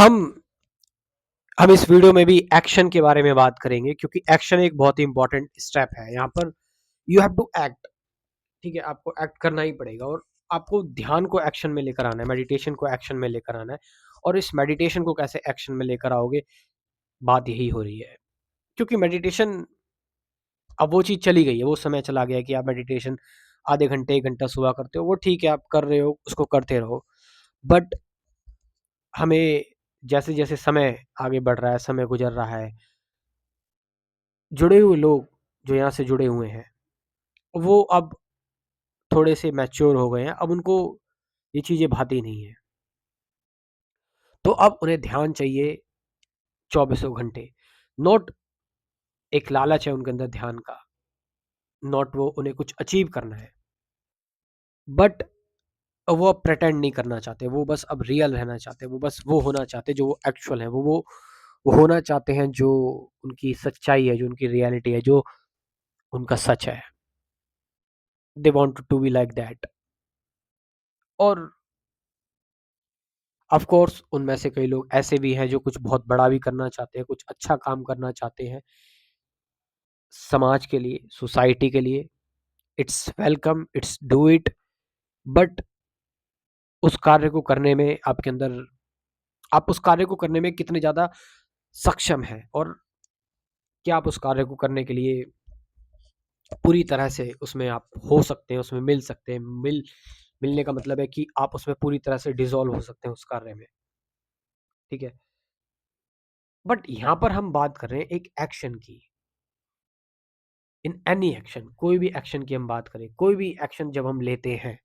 हम हम इस वीडियो में भी एक्शन के बारे में बात करेंगे, क्योंकि एक्शन एक बहुत ही इंपॉर्टेंट स्टेप है। यहाँ पर यू हैव टू एक्ट। ठीक है, आपको एक्ट करना ही पड़ेगा, और आपको ध्यान को एक्शन में लेकर आना है, मेडिटेशन को एक्शन में लेकर आना है। और इस मेडिटेशन को कैसे एक्शन में लेकर आओगे, बात यही हो रही है। क्योंकि मेडिटेशन, अब वो चीज़ चली गई है, वो समय चला गया है कि आप मेडिटेशन आधे घंटे 1 घंटा सुबह करते हो। वो ठीक है, आप कर रहे हो, उसको करते रहो। बट हमें जैसे जैसे समय आगे बढ़ रहा है, समय गुजर रहा है, जुड़े हुए लोग जो यहाँ से जुड़े हुए हैं, वो अब थोड़े से मैच्योर हो गए हैं। अब उनको ये चीज़ें भाती नहीं है, तो अब उन्हें ध्यान चाहिए चौबीसों घंटे। नॉट, एक लालच है उनके अंदर ध्यान का, नॉट वो उन्हें कुछ अचीव करना है, बट वो अब प्रेटेंड नहीं करना चाहते। वो बस अब रियल रहना चाहते हैं। वो बस वो होना चाहते हैं जो वो एक्चुअल है। वो होना चाहते हैं जो उनकी सच्चाई है, जो उनकी रियलिटी है, जो उनका सच है। They want to be like that. और ऑफ कोर्स उनमें से कई लोग ऐसे भी हैं जो कुछ बहुत बड़ा भी करना चाहते हैं, कुछ अच्छा काम करना चाहते हैं समाज के लिए, सोसाइटी के लिए। It's welcome, it's do it. But उस कार्य को करने में आपके अंदर, आप उस कार्य को करने में कितने ज़्यादा सक्षम हैं, और क्या आप उस कार्य को करने के लिए पूरी तरह से उसमें आप हो सकते हैं, उसमें मिल सकते हैं। मिलने का मतलब है कि आप उसमें पूरी तरह से डिसॉल्व हो सकते हैं उस कार्य में। ठीक है, बट यहाँ पर हम बात कर रहे हैं एक एक्शन की। इन एनी एक्शन, कोई भी एक्शन की हम बात करें, कोई भी एक्शन जब हम लेते हैं,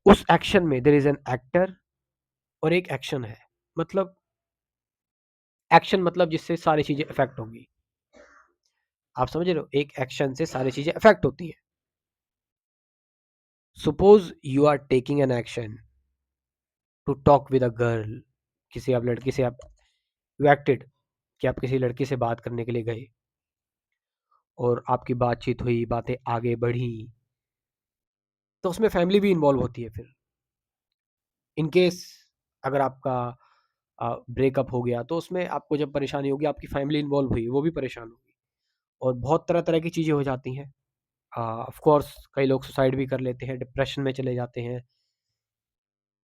उस एक्शन में देयर इज एन एक्टर और एक एक्शन है। मतलब एक्शन मतलब जिससे सारी चीजें इफेक्ट होंगी। आप समझ रहे हो, एक एक्शन से सारी चीजें इफेक्ट होती हैं। Suppose you are taking an action to talk with a girl. किसी आप लड़की से आप, यू एक्टेड कि आप किसी लड़की से बात करने के लिए गए, और आपकी बातचीत हुई, बातें आगे बढ़ी, तो उसमें फैमिली भी इन्वॉल्व होती है। फिर इन केस अगर आपका ब्रेकअप हो गया, तो उसमें आपको जब परेशानी होगी, आपकी फैमिली इन्वॉल्व हुई, वो भी परेशान होगी, और बहुत तरह तरह की चीज़ें हो जाती हैं। ऑफ कोर्स कई लोग सुसाइड भी कर लेते हैं, डिप्रेशन में चले जाते हैं।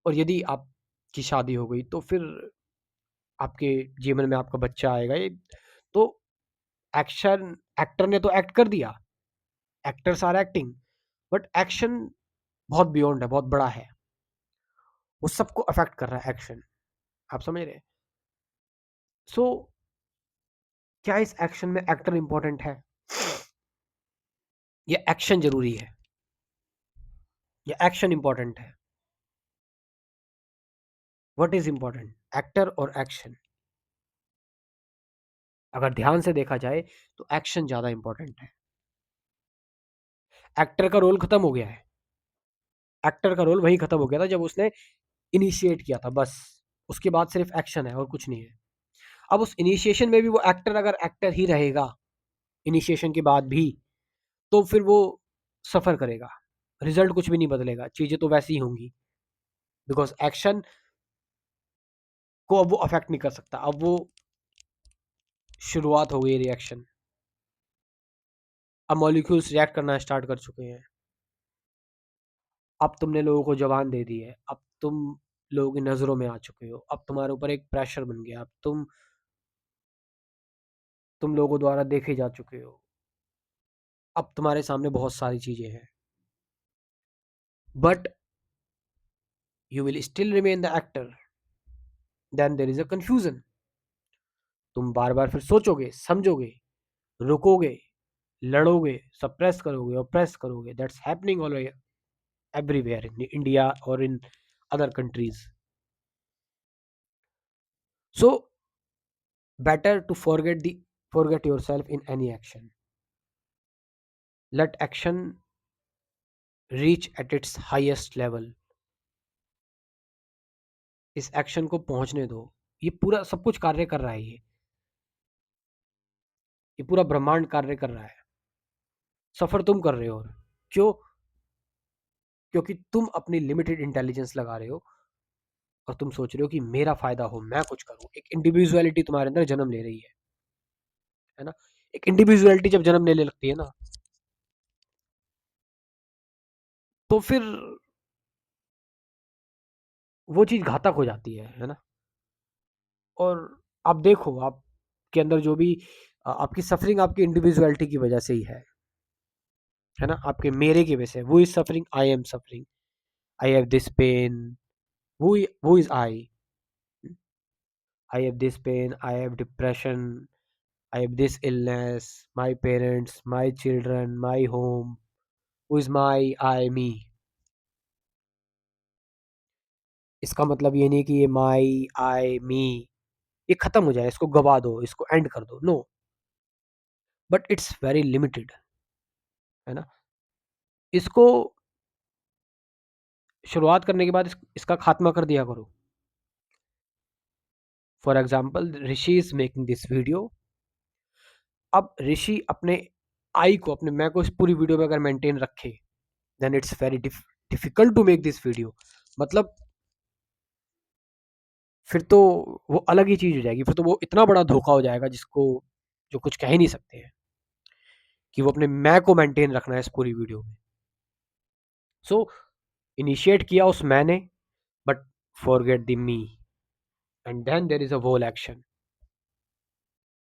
और यदि आपकी शादी हो गई, तो फिर आपके जीवन में आपका बच्चा आएगा। ये तो एक्शन, एक्टर ने तो एक्ट कर दिया, actors are acting, but action बहुत बियॉन्ड है, बहुत बड़ा है। वो सबको अफेक्ट कर रहा है एक्शन। आप समझ रहे हैं? सो क्या इस एक्शन में एक्टर इंपॉर्टेंट है, या एक्शन जरूरी है, या एक्शन इंपॉर्टेंट है? व्हाट इज इंपॉर्टेंट, एक्टर और एक्शन? अगर ध्यान से देखा जाए तो एक्शन ज्यादा इंपॉर्टेंट है। एक्टर का रोल खत्म हो गया है। एक्टर का रोल वहीं खत्म हो गया था जब उसने इनिशिएट किया था, बस। उसके बाद सिर्फ एक्शन है और कुछ नहीं है। अब उस इनिशिएशन में भी वो एक्टर अगर एक्टर ही रहेगा इनिशिएशन के बाद भी, तो फिर वो सफर करेगा। रिजल्ट कुछ भी नहीं बदलेगा, चीजें तो वैसी ही होंगी। बिकॉज एक्शन को अब वो अफेक्ट नहीं कर सकता। अब वो शुरुआत हो गई रिएक्शन। अब मॉलिक्यूल्स रिएक्ट करना स्टार्ट कर चुके हैं। अब तुमने लोगों को जवान दे दी है। अब तुम लोगों की नजरों में आ चुके हो। अब तुम्हारे ऊपर एक प्रेशर बन गया। अब तुम लोगों द्वारा देखे जा चुके हो। अब तुम्हारे सामने बहुत सारी चीजें हैं, but you will still remain the actor. Then there is a confusion. तुम बार बार फिर सोचोगे, समझोगे, रुकोगे, लड़ोगे, सप्रेस करोगे, ऑप्रेस करोगे। That's happening all everywhere in India और in other countries. So better to forget yourself in any action. Let action reach at its highest level. इस एक्शन को पहुंचने दो। ये पूरा सब कुछ कार्य कर रहा है। ये पूरा ब्रह्मांड कार्य कर रहा है। सफर तुम कर रहे हो। और क्यों? क्योंकि तुम अपनी लिमिटेड इंटेलिजेंस लगा रहे हो और तुम सोच रहे हो कि मेरा फायदा हो, मैं कुछ करूं। एक इंडिविजुअलिटी तुम्हारे अंदर जन्म ले रही है ना। एक इंडिविजुअलिटी जब जन्म लेने लगती है ना, तो फिर वो चीज घातक हो जाती है ना। और आप देखो, आपके अंदर जो भी आपकी सफरिंग आपकी इंडिविजुअलिटी की वजह से ही है ना, आपके मेरे की वजह से। वो is suffering, I am suffering, I have this pain, वो is I have this pain, I have depression, I have this illness, my parents, my children, my home, who is my, I, me. इसका मतलब ये नहीं कि ये माई, I, मी ये खत्म हो जाए, इसको गवा दो, इसको एंड कर दो, no. But it's very limited, है ना। इसको शुरुआत करने के बाद इसका खात्मा कर दिया करो। For example, Rishi is making this video. अब ऋषि अपने आई को, अपने मैं को इस पूरी वीडियो में अगर मेंटेन रखे, then it's very difficult to make this video. मतलब फिर तो वो अलग ही चीज हो जाएगी, फिर तो वो इतना बड़ा धोखा हो जाएगा जिसको, जो कुछ कह ही नहीं सकते हैं, कि वो अपने मैं को मेंटेन रखना है इस पूरी वीडियो में। सो इनिशिएट किया उस मैंने, but forget the me, and then there is a whole action,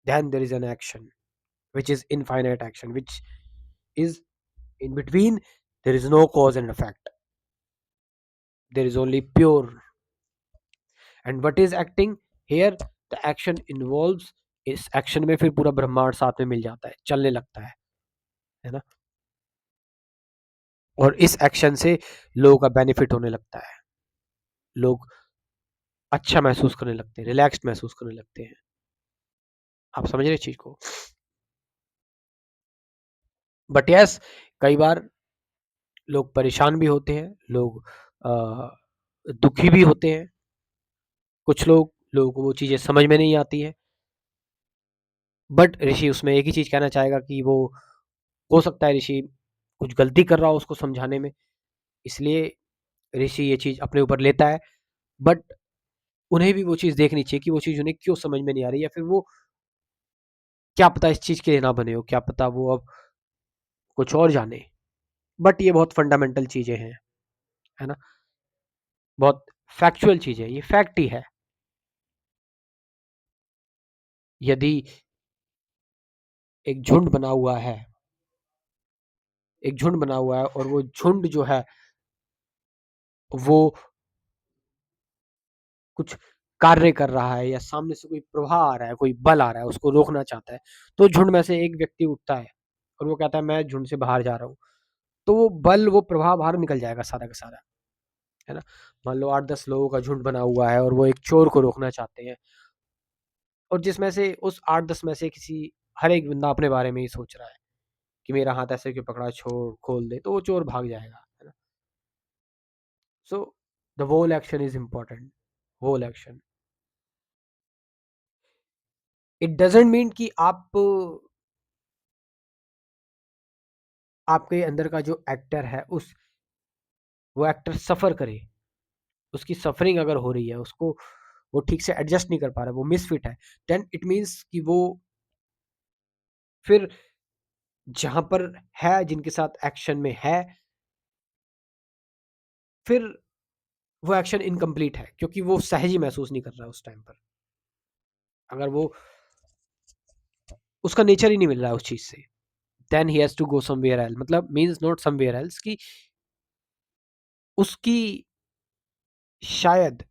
then there is an action which is infinite action, which is in between. There is no cause and effect, there is only pure. And what is acting here? The action involves, इस action में फिर पूरा ब्रह्मांड साथ में मिल जाता है, चलने लगता है ना। और इस एक्शन से लोगों का बेनिफिट होने लगता है, लोग अच्छा महसूस करने लगते हैं, रिलैक्स्ड महसूस करने लगते हैं। आप समझ रहे चीज को? बट यस, कई बार लोग परेशान भी होते हैं, लोग दुखी भी होते हैं, कुछ लोगों को वो चीजें समझ में नहीं आती है। बट ऋषि उसमें एक ही चीज कहना चाहेगा कि वो, हो सकता है ऋषि कुछ गलती कर रहा हो उसको समझाने में, इसलिए ऋषि ये चीज अपने ऊपर लेता है। बट उन्हें भी वो चीज देखनी चाहिए कि वो चीज उन्हें क्यों समझ में नहीं आ रही, या फिर वो, क्या पता इस चीज के लिए ना बने हो, क्या पता वो अब कुछ और जाने। बट ये बहुत फंडामेंटल चीजें हैं, है ना, बहुत फैक्चुअल चीज है, ये फैक्ट ही है। यदि एक झुंड बना हुआ है, एक झुंड बना हुआ है, और वो झुंड जो है वो कुछ कार्य कर रहा है, या सामने से कोई प्रवाह आ रहा है, कोई बल आ रहा है, उसको रोकना चाहता है, तो झुंड में से एक व्यक्ति उठता है और वो कहता है मैं झुंड से बाहर जा रहा हूँ, तो वो बल, वो प्रवाह बाहर निकल जाएगा सारा का सारा, है ना। मान लो 8-10 लोगों का झुंड बना हुआ है और वो एक चोर को रोकना चाहते हैं, और जिसमें से उस 8-10 में से किसी, हर एक बंदा अपने बारे में ही सोच रहा है कि मेरा हाथ ऐसे क्यों पकड़ा, छोड़, खोल दे, तो वो चोर भाग जाएगा, है ना। So the whole action is important, whole action. It doesn't mean कि आपके अंदर का जो एक्टर है, उस वो एक्टर सफर करे, उसकी सफरिंग अगर हो रही है, उसको वो ठीक से एडजस्ट नहीं कर पा रहा है, वो मिसफिट है, देन इट मीन्स कि वो फिर जहां पर है, जिनके साथ एक्शन में है, फिर वो एक्शन इनकम्प्लीट है, क्योंकि वो सहज ही महसूस नहीं कर रहा है उस टाइम पर। अगर वो, उसका नेचर ही नहीं मिल रहा है उस चीज से, then he has to go somewhere else, मतलब मीन्स नॉट समवेयर एल्स, कि उसकी शायद,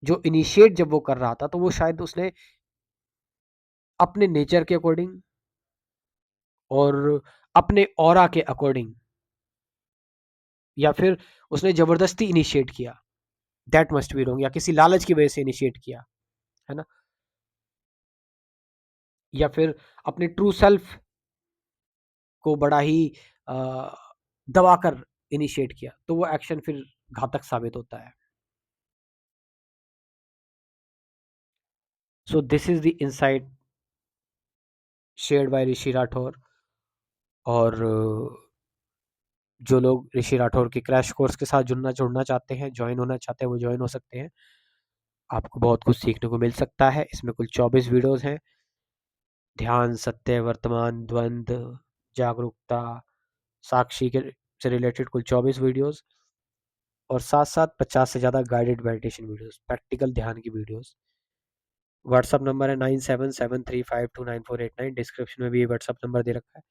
जो इनिशिएट जब वो कर रहा था, तो वो शायद उसने अपने नेचर के अकॉर्डिंग और अपने ऑरा के अकॉर्डिंग, या फिर उसने जबरदस्ती इनिशिएट किया, दैट मस्ट बी रॉन्ग, या किसी लालच की वजह से इनिशिएट किया, है ना, या फिर अपने ट्रू सेल्फ को बड़ा ही दबाकर इनिशिएट किया, तो वो एक्शन फिर घातक साबित होता है। So this is the insight shared by Rishi Rathore. और जो लोग ऋषि राठौर के क्रैश कोर्स के साथ जुड़ना चाहते हैं, ज्वाइन होना चाहते हैं, वो ज्वाइन हो सकते हैं। आपको बहुत कुछ सीखने को मिल सकता है। इसमें कुल 24 वीडियोस हैं। ध्यान, सत्य, वर्तमान, द्वंद्व, जागरूकता, साक्षी के से रिलेटेड कुल 24 वीडियोस और साथ साथ 50 से ज़्यादा गाइडेड मेडिटेशन वीडियोस, प्रैक्टिकल ध्यान की वीडियोस। व्हाट्सअप नंबर है 9773529489। डिस्क्रिप्शन में भी ये व्हाट्सअप नंबर दे रखा है,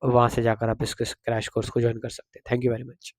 वहाँ से जाकर आप इस क्रैश कोर्स को ज्वाइन कर सकते हैं। Thank you very much.